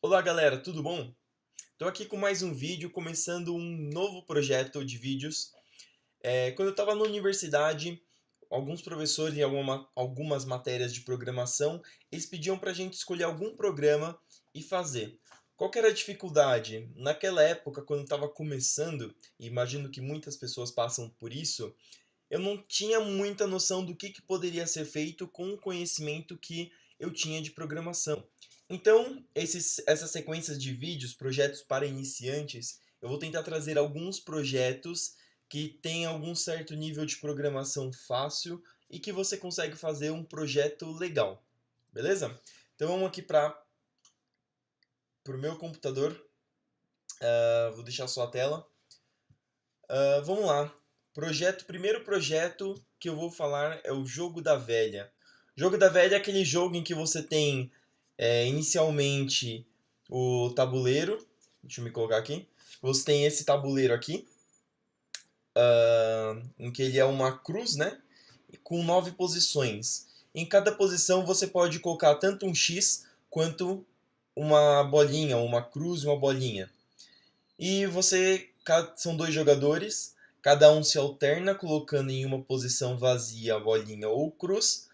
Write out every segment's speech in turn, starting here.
Olá galera, tudo bom? Estou aqui com mais um vídeo, começando um novo projeto de vídeos. Quando eu estava na universidade, alguns professores em algumas matérias de programação, eles pediam para a gente escolher algum programa e fazer. Qual que era a dificuldade? Naquela época, quando eu estava começando, e imagino que muitas pessoas passam por isso, eu não tinha muita noção do que poderia ser feito com o conhecimento que eu tinha de programação. Então, essas sequências de vídeos, projetos para iniciantes, eu vou tentar trazer alguns projetos que têm algum certo nível de programação fácil e que você consegue fazer um projeto legal, beleza? Então vamos aqui para o meu computador. Vou deixar só a tela. Vamos lá. Primeiro projeto que eu vou falar é o Jogo da Velha. Jogo da Velha é aquele jogo em que você tem inicialmente o tabuleiro. Deixa eu me colocar aqui. Você tem esse tabuleiro aqui, em que ele é uma cruz, né? Com 9 posições. Em cada posição você pode colocar tanto um X quanto uma bolinha, uma cruz e uma bolinha. E são dois jogadores, cada um se alterna colocando em uma posição vazia a bolinha ou cruz.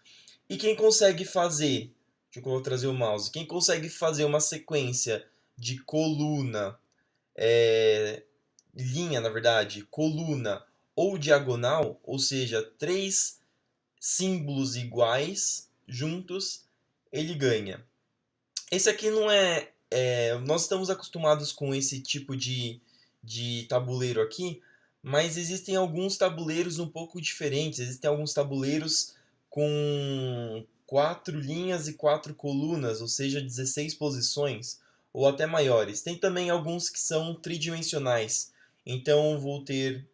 E quem consegue fazer, deixa eu trazer o mouse, quem consegue fazer uma sequência de coluna, linha na verdade, coluna ou diagonal, ou seja, três símbolos iguais juntos, ele ganha. Esse aqui não nós estamos acostumados com esse tipo de tabuleiro aqui, mas existem alguns tabuleiros um pouco diferentes. Existem alguns tabuleiros com 4 linhas e 4 colunas, ou seja, 16 posições, ou até maiores. Tem também alguns que são tridimensionais. Então vou ter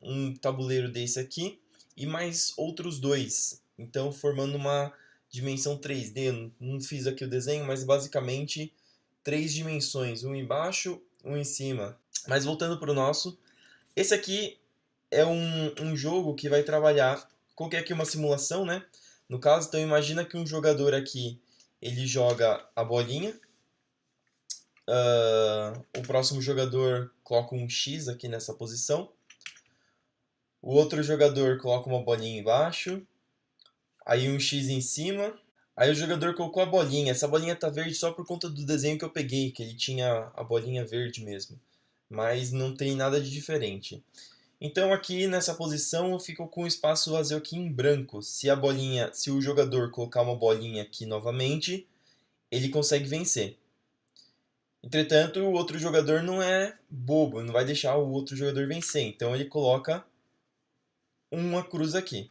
um tabuleiro desse aqui e mais outros dois. Então formando uma dimensão 3D. Eu não fiz aqui o desenho, mas basicamente três dimensões, um embaixo, um em cima. Mas voltando para o nosso, esse aqui é um jogo que vai trabalhar. Coloquei aqui uma simulação, né? No caso, então imagina que um jogador aqui ele joga a bolinha. O próximo jogador coloca um X aqui nessa posição. O outro jogador coloca uma bolinha embaixo. Aí um X em cima. Aí o jogador colocou a bolinha. Essa bolinha tá verde só por conta do desenho que eu peguei, que ele tinha a bolinha verde mesmo. Mas não tem nada de diferente. Então aqui nessa posição eu fico com o espaço vazio aqui em branco. Se o jogador colocar uma bolinha aqui novamente, ele consegue vencer. Entretanto, o outro jogador não é bobo, não vai deixar o outro jogador vencer. Então ele coloca uma cruz aqui.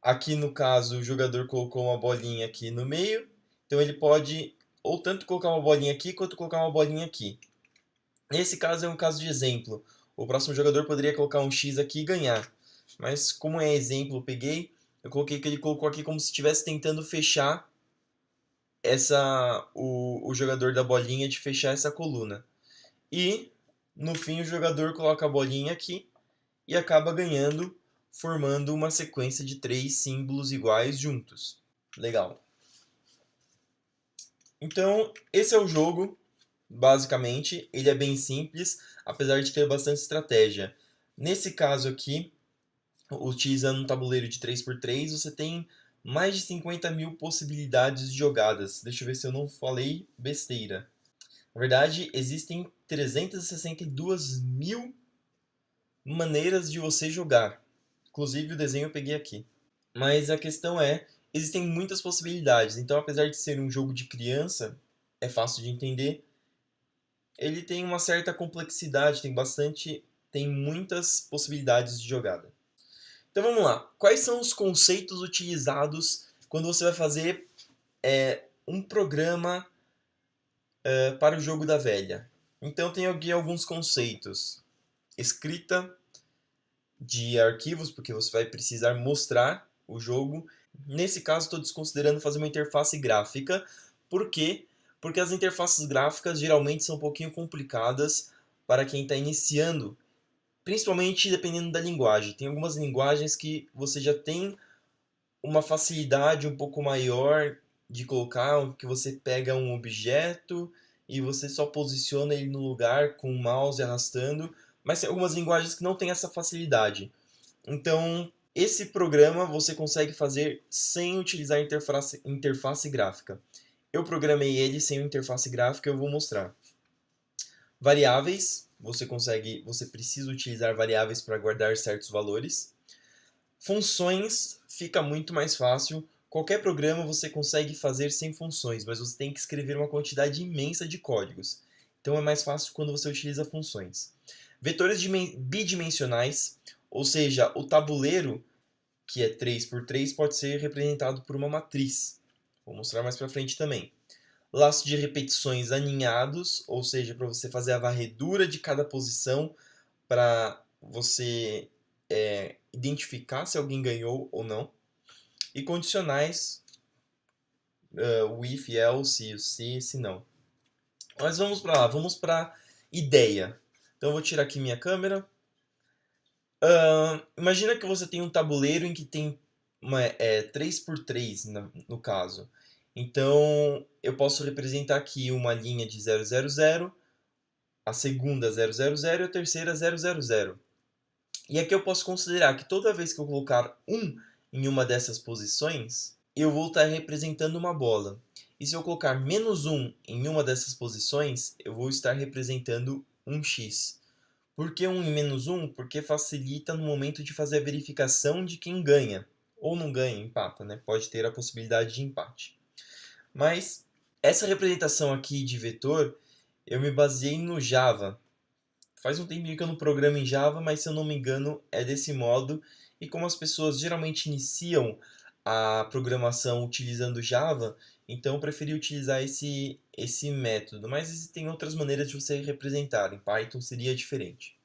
Aqui no caso o jogador colocou uma bolinha aqui no meio, então ele pode ou tanto colocar uma bolinha aqui quanto colocar uma bolinha aqui. Nesse caso é um caso de exemplo. O próximo jogador poderia colocar um X aqui e ganhar. Mas como é exemplo, eu coloquei que ele colocou aqui como se estivesse tentando fechar o jogador da bolinha de fechar essa coluna. E no fim o jogador coloca a bolinha aqui e acaba ganhando, formando uma sequência de três símbolos iguais juntos. Legal. Então, esse é o jogo, basicamente. Ele é bem simples, apesar de ter bastante estratégia. Nesse caso aqui, utilizando um tabuleiro de 3x3, você tem mais de 50 mil possibilidades de jogadas. Deixa eu ver se eu não falei besteira. Na verdade, existem 362 mil maneiras de você jogar. Inclusive o desenho eu peguei aqui. Mas a questão existem muitas possibilidades. Então, apesar de ser um jogo de criança, é fácil de entender. Ele tem uma certa complexidade, tem muitas possibilidades de jogada. Então vamos lá. Quais são os conceitos utilizados quando você vai fazer um programa para o jogo da velha? Então tem aqui alguns conceitos. Escrita de arquivos, porque você vai precisar mostrar o jogo. Nesse caso, estou desconsiderando fazer uma interface gráfica. Por quê? Porque as interfaces gráficas geralmente são um pouquinho complicadas para quem está iniciando, principalmente dependendo da linguagem. Tem algumas linguagens que você já tem uma facilidade um pouco maior de colocar, que você pega um objeto e você só posiciona ele no lugar com o mouse arrastando, mas tem algumas linguagens que não têm essa facilidade. Então, esse programa você consegue fazer sem utilizar interface gráfica. Eu programei ele sem interface gráfica, eu vou mostrar. Variáveis, você precisa utilizar variáveis para guardar certos valores. Funções fica muito mais fácil. Qualquer programa você consegue fazer sem funções, mas você tem que escrever uma quantidade imensa de códigos. Então é mais fácil quando você utiliza funções. Vetores bidimensionais, ou seja, o tabuleiro, que é 3 por 3, pode ser representado por uma matriz. Vou mostrar mais para frente também. Laço de repetições aninhados, ou seja, para você fazer a varredura de cada posição para você identificar se alguém ganhou ou não. E condicionais, o if, else, se não. Mas vamos para lá, vamos para ideia. Então eu vou tirar aqui minha câmera. Imagina que você tem um tabuleiro em que tem 3 por 3 no caso. Então eu posso representar aqui uma linha de 000, a segunda 000 e a terceira 000. E aqui eu posso considerar que toda vez que eu colocar 1 em uma dessas posições, eu vou estar representando uma bola. E se eu colocar -1 em uma dessas posições, eu vou estar representando um X. Por que 1 e -1? Porque facilita no momento de fazer a verificação de quem ganha. Ou não ganha, empata, né? Pode ter a possibilidade de empate. Mas essa representação aqui de vetor, eu me baseei no Java. Faz um tempinho que eu não programo em Java, mas se eu não me engano é desse modo. E como as pessoas geralmente iniciam a programação utilizando Java, então eu preferi utilizar esse método. Mas existem outras maneiras de você representar. Em Python seria diferente.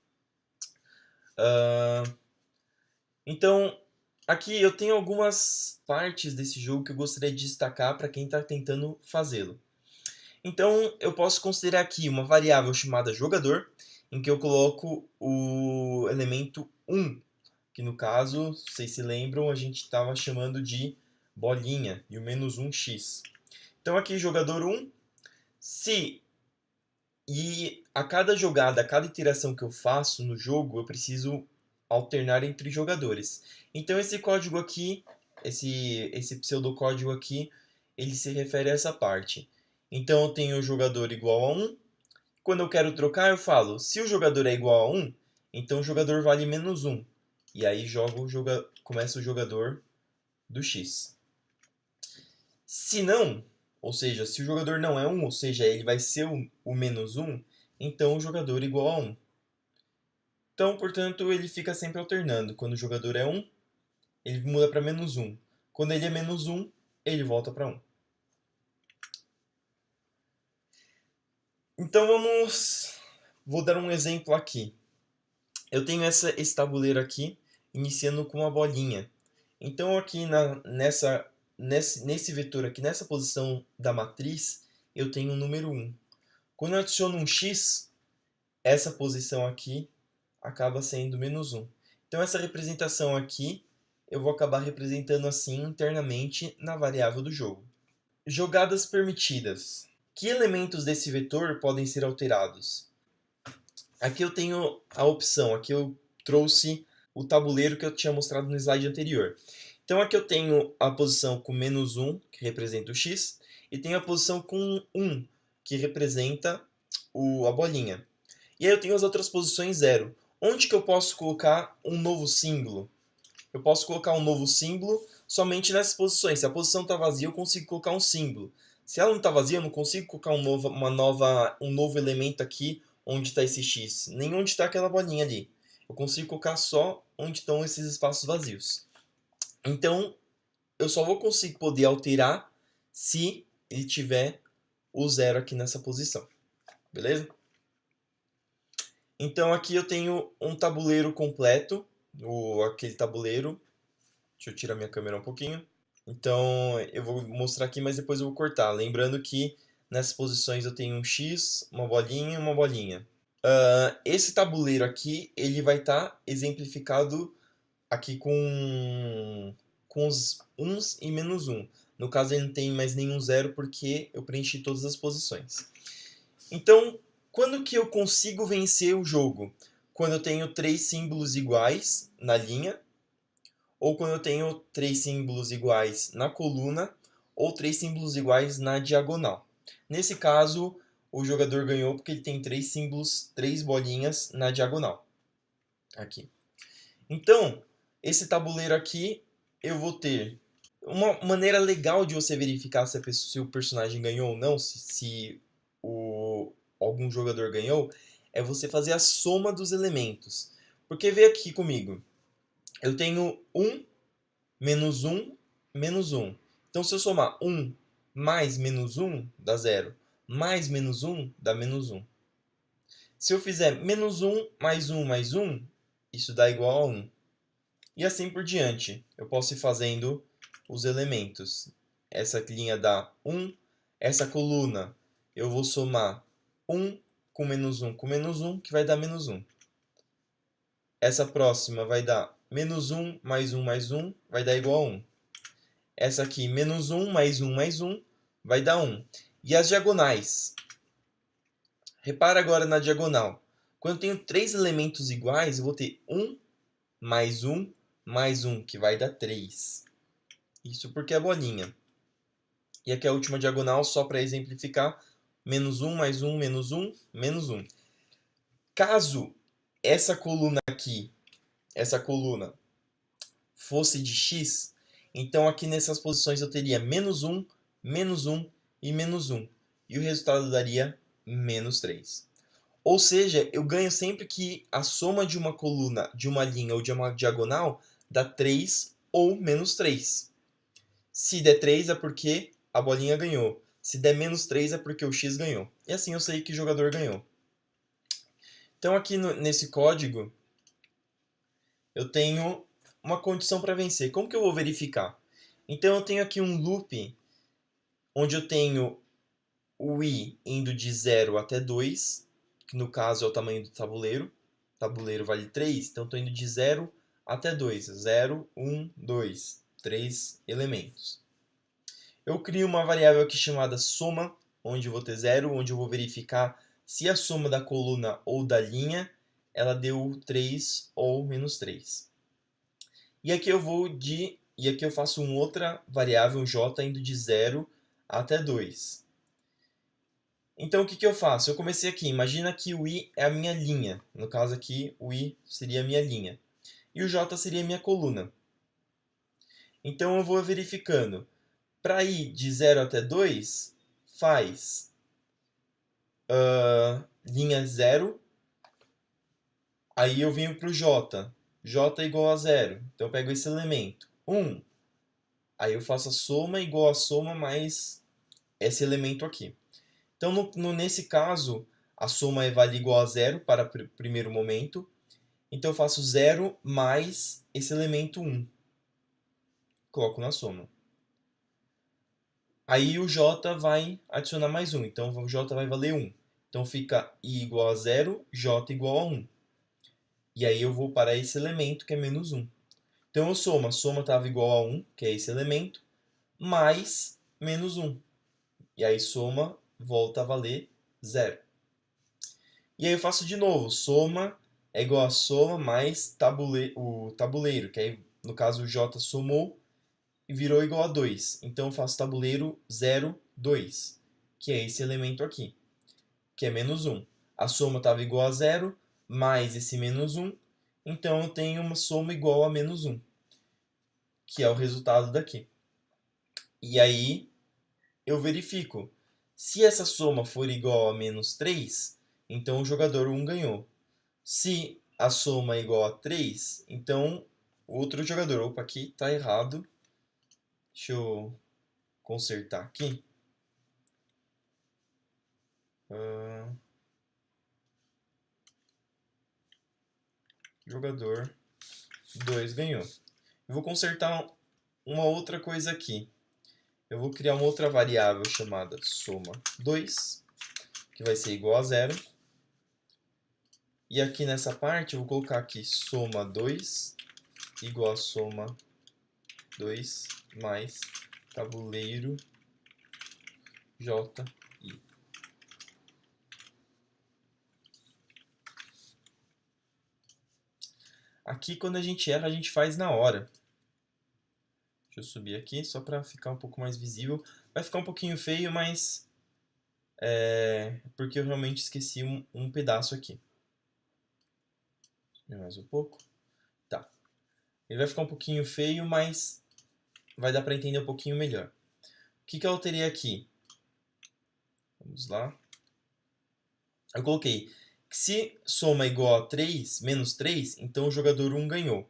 Então, aqui eu tenho algumas partes desse jogo que eu gostaria de destacar para quem está tentando fazê-lo. Então, eu posso considerar aqui uma variável chamada jogador, em que eu coloco o elemento 1, que no caso, vocês se lembram, a gente estava chamando de bolinha, e o -1x. Então aqui jogador 1, e a cada jogada, a cada iteração que eu faço no jogo, eu preciso alternar entre jogadores. Então esse código aqui, esse pseudocódigo aqui, ele se refere a essa parte. Então eu tenho o jogador igual a 1. Quando eu quero trocar, eu falo, se o jogador é igual a 1, então o jogador vale -1. E aí começa o jogador do X. Se não, ou seja, se o jogador não é 1, ou seja, ele vai ser o -1, então o jogador é igual a 1. Então, portanto, ele fica sempre alternando. Quando o jogador é 1, ele muda para -1. Quando ele é -1, ele volta para 1. Então vou dar um exemplo aqui. Eu tenho esse tabuleiro aqui, iniciando com uma bolinha. Então aqui nesse vetor aqui, nessa posição da matriz, eu tenho o número 1. Quando eu adiciono um x, essa posição aqui acaba sendo -1. Então essa representação aqui, eu vou acabar representando assim internamente na variável do jogo. Jogadas permitidas. Que elementos desse vetor podem ser alterados? Aqui eu tenho a opção, aqui eu trouxe o tabuleiro que eu tinha mostrado no slide anterior. Então aqui eu tenho a posição com -1, que representa o x, e tenho a posição com 1, que representa a bolinha. E aí eu tenho as outras posições 0. Onde que eu posso colocar um novo símbolo? Eu posso colocar um novo símbolo somente nessas posições. Se a posição está vazia, eu consigo colocar um símbolo. Se ela não está vazia, eu não consigo colocar um novo elemento aqui onde está esse x, nem onde está aquela bolinha ali. Eu consigo colocar só onde estão esses espaços vazios. Então, eu só vou conseguir poder alterar se ele tiver o 0 aqui nessa posição. Beleza? Então, aqui eu tenho um tabuleiro completo, aquele tabuleiro. Deixa eu tirar minha câmera um pouquinho. Então, eu vou mostrar aqui, mas depois eu vou cortar. Lembrando que nessas posições eu tenho um X, uma bolinha e uma bolinha. Esse tabuleiro aqui, ele vai estar exemplificado aqui com os uns e -1. No caso, ele não tem mais nenhum zero porque eu preenchi todas as posições. Então, quando que eu consigo vencer o jogo? Quando eu tenho 3 símbolos iguais na linha, ou quando eu tenho 3 símbolos iguais na coluna, ou 3 símbolos iguais na diagonal. Nesse caso, o jogador ganhou porque ele tem 3 símbolos, 3 bolinhas na diagonal. Aqui. Então, esse tabuleiro aqui, eu vou ter uma maneira legal de você verificar se o personagem ganhou ou não, se algum jogador ganhou, é você fazer a soma dos elementos. Porque vê aqui comigo, eu tenho 1, menos 1, menos 1. Então, se eu somar 1 mais menos 1, dá 0. Mais menos 1, dá menos 1. Se eu fizer menos 1 mais 1 mais 1, isso dá igual a 1. E assim por diante. Eu posso ir fazendo os elementos. Essa linha dá 1. Essa coluna eu vou somar 1 com menos 1 com menos 1, que vai dar menos 1. Essa próxima vai dar menos 1 mais 1 mais 1, vai dar igual a 1. Essa aqui, menos 1 mais 1 mais 1, vai dar 1. E as diagonais? Repara agora na diagonal. Quando eu tenho 3 elementos iguais, eu vou ter 1 mais 1 mais 1, que vai dar 3. Isso porque é bolinha. E aqui a última diagonal, só para exemplificar, menos 1 mais 1, menos 1, menos 1. Caso essa coluna aqui, essa coluna, fosse de x, então aqui nessas posições eu teria menos 1 e menos 1. E o resultado daria menos 3. Ou seja, eu ganho sempre que a soma de uma coluna, de uma linha ou de uma diagonal dá 3 ou menos 3. Se der 3 é porque a bolinha ganhou. Se der menos 3 é porque o x ganhou. E assim eu sei que o jogador ganhou. Então aqui nesse código eu tenho uma condição para vencer. Como que eu vou verificar? Então eu tenho aqui um loop onde eu tenho o i indo de 0 até 2, que no caso é o tamanho do tabuleiro. O tabuleiro vale 3, então estou indo de 0 até 2. 0, 1, 2. 3 elementos. Eu crio uma variável aqui chamada soma, onde eu vou ter 0, onde eu vou verificar se a soma da coluna ou da linha ela deu 3 ou menos 3. E aqui eu faço uma outra variável j indo de 0 até 2. Então o que eu faço? Eu comecei aqui, imagina que o i é a minha linha. No caso aqui, o i seria a minha linha. E o j seria a minha coluna. Então eu vou verificando. Para ir de 0 até 2, faz linha 0. Aí eu venho para o j. J igual a 0. Então eu pego esse elemento. 1. Aí eu faço a soma igual a soma mais esse elemento aqui. Então, nesse caso, a soma vale igual a 0 para o primeiro momento. Então, eu faço 0 mais esse elemento 1. Coloco na soma. Aí o j vai adicionar mais 1. Então, o j vai valer 1. Então, fica i igual a 0, j igual a 1. E aí eu vou para esse elemento, que é menos 1. Então, eu somo. A soma estava igual a 1, que é esse elemento, mais menos 1. E aí, soma volta a valer 0. E aí eu faço de novo, soma é igual a soma mais o tabuleiro, que aí no caso o j somou e virou igual a 2. Então eu faço tabuleiro 0, 2, que é esse elemento aqui, que é menos 1. A soma estava igual a 0, mais esse menos 1, então eu tenho uma soma igual a menos 1, que é o resultado daqui. E aí eu verifico. Se essa soma for igual a menos 3, então o jogador 1 ganhou. Se a soma é igual a 3, então o outro jogador... Opa, aqui está errado. Deixa eu consertar aqui. Jogador 2 ganhou. Eu vou consertar uma outra coisa aqui. Eu vou criar uma outra variável chamada soma 2, que vai ser igual a 0. E aqui nessa parte eu vou colocar aqui soma 2 igual a soma 2 mais tabuleiro JI. Aqui, quando a gente erra, a gente faz na hora. Deixa eu subir aqui, só para ficar um pouco mais visível. Vai ficar um pouquinho feio, mas porque eu realmente esqueci um pedaço aqui. Mais um pouco. Tá. Ele vai ficar um pouquinho feio, mas vai dar para entender um pouquinho melhor. O que eu alterei aqui? Vamos lá. Eu coloquei que se soma igual a 3, menos 3, então o jogador 1 ganhou.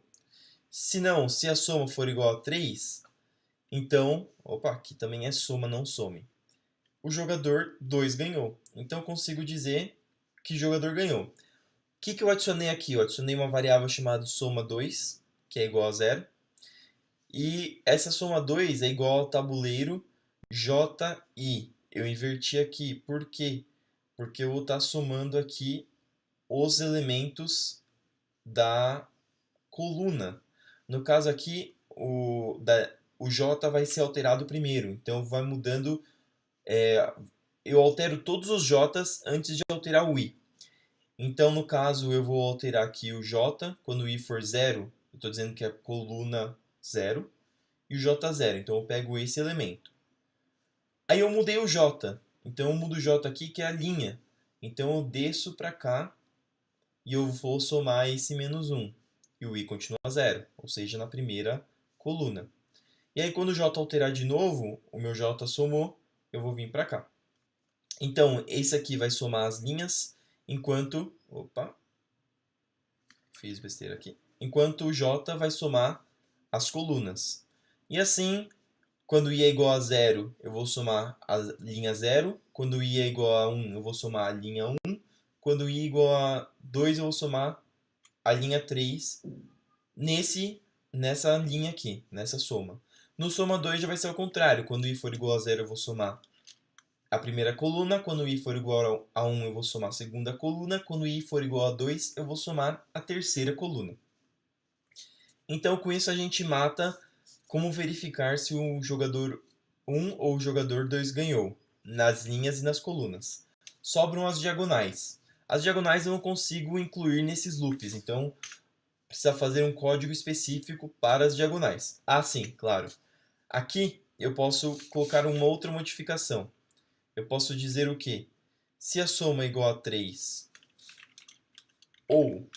Se não, se a soma for igual a 3, então... Opa, aqui também é soma, não some. O jogador 2 ganhou. Então eu consigo dizer que jogador ganhou. O que eu adicionei aqui? Eu adicionei uma variável chamada soma2, que é igual a 0. E essa soma 2 é igual ao tabuleiro JI. Eu inverti aqui. Por quê? Porque eu vou estar somando aqui os elementos da coluna. No caso aqui, o J vai ser alterado primeiro. Então vai mudando. Eu altero todos os J's antes de alterar o I. Então, no caso, eu vou alterar aqui o J. Quando o I for 0, eu estou dizendo que é a coluna 0. E o J 0. Então, eu pego esse elemento. Aí eu mudei o J. Então, eu mudo o J aqui, que é a linha. Então, eu desço para cá e eu vou somar esse menos 1. E o I continua 0, ou seja, na primeira coluna. E aí, quando o J alterar de novo, o meu J somou, eu vou vir para cá. Então, esse aqui vai somar as linhas, enquanto... Opa! Fiz besteira aqui. Enquanto o J vai somar as colunas. E assim, quando I é igual a 0, eu vou somar a linha 0. Quando I é igual a 1, eu vou somar a linha 1. Quando I é igual a 2, eu vou somar a linha 3 nessa linha aqui, nessa soma. No soma 2 já vai ser ao contrário. Quando I for igual a 0, eu vou somar a primeira coluna. Quando I for igual a 1, eu vou somar a segunda coluna. Quando I for igual a 2, eu vou somar a terceira coluna. Então, com isso, a gente mata como verificar se o jogador 1 ou o jogador 2 ganhou, nas linhas e nas colunas. Sobram as diagonais. As diagonais eu não consigo incluir nesses loops, então precisa fazer um código específico para as diagonais. Ah, sim, claro. Aqui eu posso colocar uma outra modificação. Eu posso dizer o quê? Se a soma é igual a 3 ou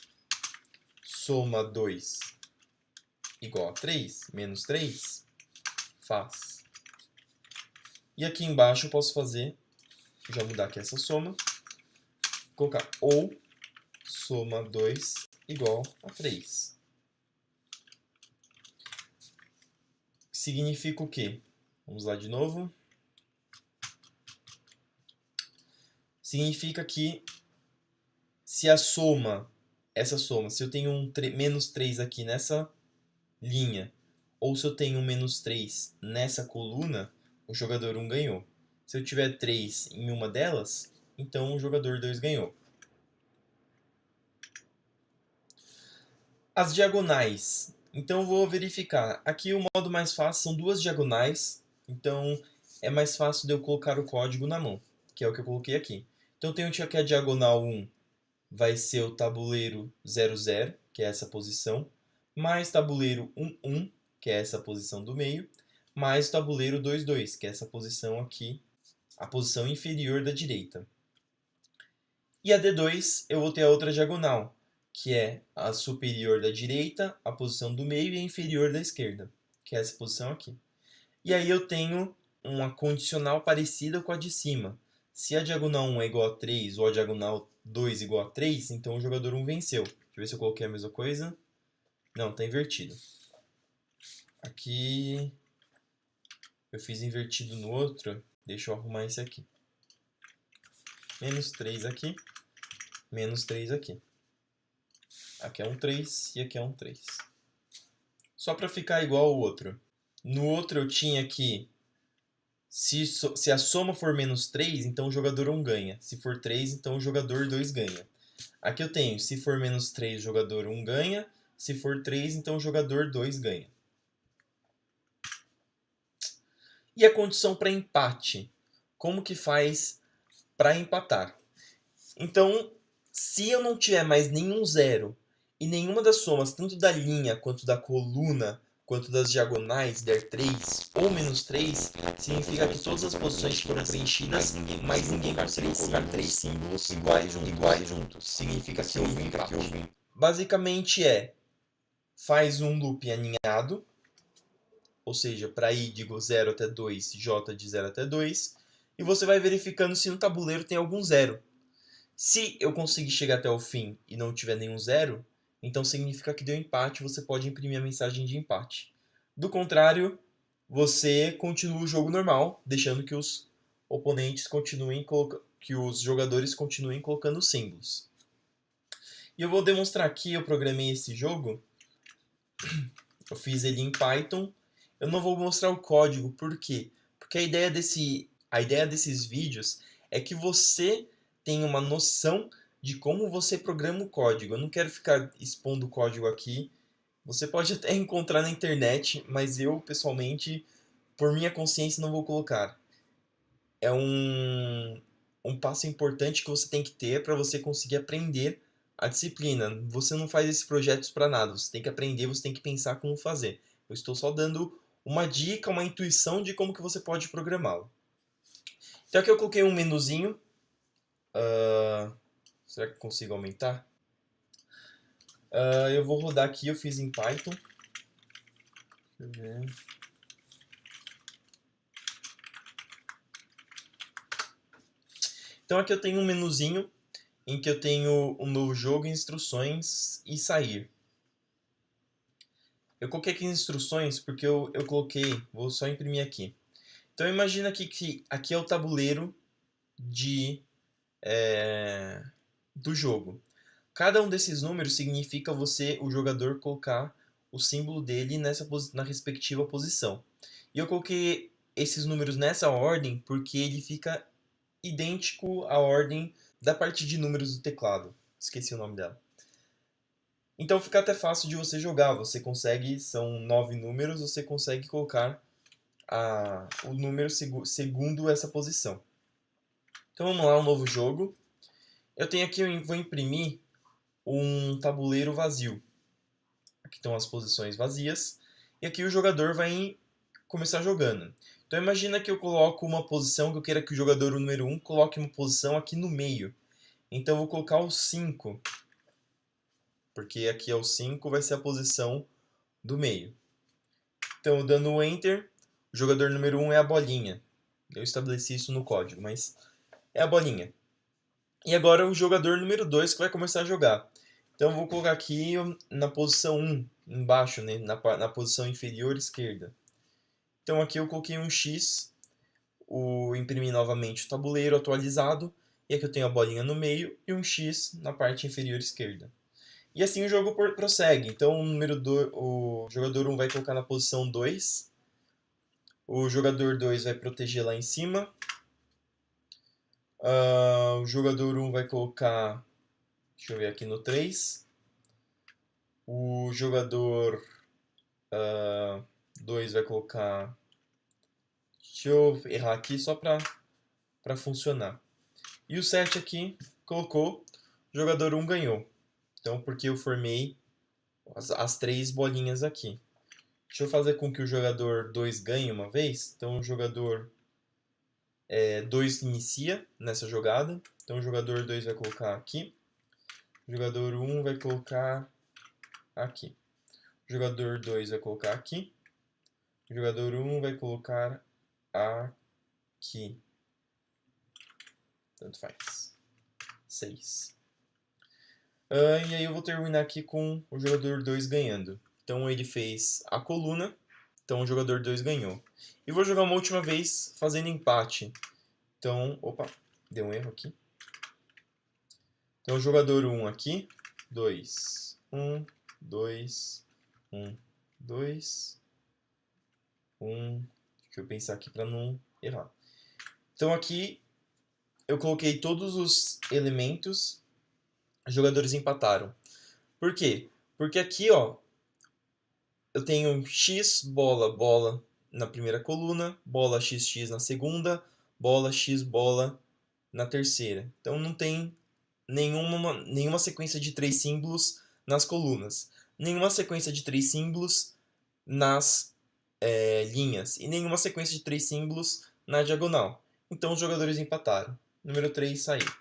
soma 2 igual a 3, menos 3, faz. E aqui embaixo eu posso fazer, já mudar aqui essa soma, colocar ou soma 2 igual a 3. Significa o quê? Vamos lá de novo. Significa que se a soma, essa soma, se eu tenho um menos 3 aqui nessa linha, ou se eu tenho um menos 3 nessa coluna, o jogador 1 ganhou. Se eu tiver 3 em uma delas, então o jogador 2 ganhou. As diagonais. Então eu vou verificar. Aqui o modo mais fácil são duas diagonais, então é mais fácil de eu colocar o código na mão, que é o que eu coloquei aqui. Então eu tenho aqui a diagonal 1 vai ser o tabuleiro 00, que é essa posição, mais tabuleiro 11, que é essa posição do meio, mais tabuleiro 22, que é essa posição aqui, a posição inferior da direita. E a D2 eu vou ter a outra diagonal, que é a superior da direita, a posição do meio e a inferior da esquerda, que é essa posição aqui. E aí eu tenho uma condicional parecida com a de cima. Se a diagonal 1 é igual a 3 ou a diagonal 2 igual a 3, então o jogador 1 venceu. Deixa eu ver se eu coloquei a mesma coisa. Não, está invertido. Aqui eu fiz invertido no outro. Deixa eu arrumar esse aqui. Menos 3 aqui, menos 3 aqui. Aqui é um 3 e aqui é um 3. Só para ficar igual ao outro. No outro eu tinha aqui, se a soma for menos 3, então o jogador 1 ganha. Se for 3, então o jogador 2 ganha. Aqui eu tenho, se for menos 3, o jogador 1 ganha. Se for 3, então o jogador 2 ganha. E a condição para empate? Como que faz para empatar? Então, se eu não tiver mais nenhum zero e nenhuma das somas, tanto da linha quanto da coluna, quanto das diagonais, der 3 ou menos 3, significa que todas as posições foram preenchidas, mas ninguém conseguiu colocar 3 símbolos iguais juntos. Significa que houve empate. Basicamente faz um loop aninhado, ou seja, para i de 0 até 2, j de 0 até 2, e você vai verificando se no tabuleiro tem algum zero. Se eu conseguir chegar até o fim e não tiver nenhum zero, então significa que deu empate, você pode imprimir a mensagem de empate. Do contrário, você continua o jogo normal, deixando que os oponentes continuem que os jogadores continuem colocando símbolos. E eu vou demonstrar aqui, eu programei esse jogo, eu fiz ele em Python. Eu não vou mostrar o código, por quê? Porque a ideia desses vídeos é que você tenha uma noção de como você programa o código. Eu não quero ficar expondo o código aqui. Você pode até encontrar na internet, mas eu, pessoalmente, por minha consciência, não vou colocar. É um passo importante que você tem que ter para você conseguir aprender a disciplina. Você não faz esses projetos para nada. Você tem que aprender, você tem que pensar como fazer. Eu estou só dando uma dica, uma intuição de como que você pode programá-lo. Então aqui eu coloquei um menuzinho. Será que eu consigo aumentar? Eu vou rodar aqui, eu fiz em Python. Deixa eu ver. Então aqui eu tenho um menuzinho em que eu tenho um novo jogo, instruções e sair. Eu coloquei aqui instruções porque eu coloquei, vou só imprimir aqui. Então imagina aqui que aqui é o tabuleiro do jogo. Cada um desses números significa o jogador, colocar o símbolo dele na respectiva posição. E eu coloquei esses números nessa ordem porque ele fica idêntico à ordem da parte de números do teclado. Esqueci o nome dela. Então fica até fácil de você jogar. Você consegue, são 9 números, você consegue colocar o número segundo essa posição. Então vamos lá, um novo jogo. Eu tenho aqui, eu vou imprimir um tabuleiro vazio. Aqui estão as posições vazias. E aqui o jogador vai começar jogando. Então imagina que eu coloco uma posição que eu queira que o jogador número 1 coloque uma posição aqui no meio. Então eu vou colocar o 5. Porque aqui é o 5, vai ser a posição do meio. Então dando o Enter, o jogador número 1 é a bolinha. Eu estabeleci isso no código, mas é a bolinha. E agora o jogador número 2 que vai começar a jogar. Então eu vou colocar aqui na posição 1, embaixo, né, na posição inferior esquerda. Então aqui eu coloquei um X, imprimi novamente o tabuleiro atualizado, e aqui eu tenho a bolinha no meio e um X na parte inferior esquerda. E assim o jogo prossegue. Então o jogador 1 vai colocar na posição 2, o jogador 2 vai proteger lá em cima, o jogador 1 vai colocar, deixa eu ver aqui no 3, o jogador 2 vai colocar, deixa eu errar aqui só para funcionar. E o 7 aqui colocou, o jogador 1 ganhou. Então porque eu formei as 3 bolinhas aqui. Deixa eu fazer com que o jogador 2 ganhe uma vez. Então o jogador 2 inicia nessa jogada. Então o jogador 2 vai colocar aqui. O jogador 1 vai colocar aqui. O jogador 2 vai colocar aqui. O jogador 1 vai colocar aqui. Tanto faz. 6. E aí eu vou terminar aqui com o jogador 2 ganhando. Então ele fez a coluna. Então o jogador 2 ganhou. E vou jogar uma última vez fazendo empate. Então, opa, deu um erro aqui. Então o jogador 1 aqui. 2, 1, 2, 1, 2, 1. Deixa eu pensar aqui para não errar. Então aqui eu coloquei todos os elementos. Os jogadores empataram. Por quê? Porque aqui, ó, eu tenho X, bola, bola, na primeira coluna, bola XX na segunda, bola X bola na terceira. Então não tem nenhuma sequência de 3 símbolos nas colunas, nenhuma sequência de 3 símbolos nas linhas e nenhuma sequência de 3 símbolos na diagonal. Então os jogadores empataram. Número 3 saiu.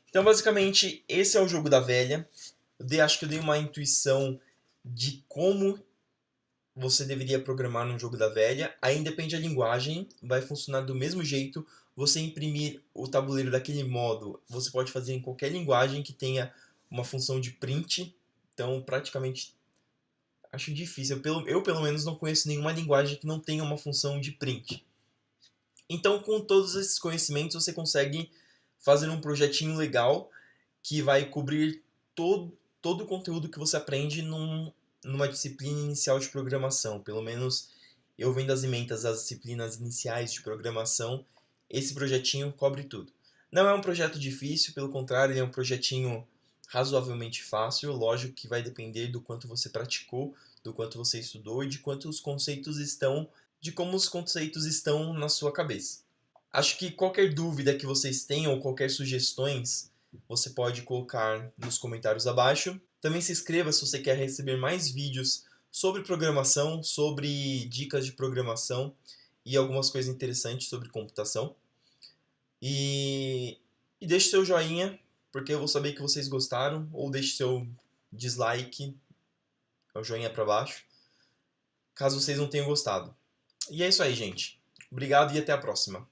Então basicamente esse é o jogo da velha. Acho que eu dei uma intuição de como você deveria programar num jogo da velha. Aí depende da linguagem, vai funcionar do mesmo jeito. Você imprimir o tabuleiro daquele modo, você pode fazer em qualquer linguagem que tenha uma função de print. Então praticamente acho difícil. Eu pelo menos não conheço nenhuma linguagem que não tenha uma função de print. Então com todos esses conhecimentos você consegue fazer um projetinho legal que vai cobrir todo o conteúdo que você aprende numa disciplina inicial de programação. Pelo menos eu vendo as ementas das disciplinas iniciais de programação, esse projetinho cobre tudo. Não é um projeto difícil, pelo contrário, ele é um projetinho razoavelmente fácil. Lógico que vai depender do quanto você praticou, do quanto você estudou e de como os conceitos estão na sua cabeça. Acho que qualquer dúvida que vocês tenham ou qualquer sugestões, você pode colocar nos comentários abaixo. Também se inscreva se você quer receber mais vídeos sobre programação, sobre dicas de programação e algumas coisas interessantes sobre computação. E deixe seu joinha, porque eu vou saber que vocês gostaram, ou deixe seu dislike, o joinha para baixo, caso vocês não tenham gostado. E é isso aí, gente. Obrigado e até a próxima.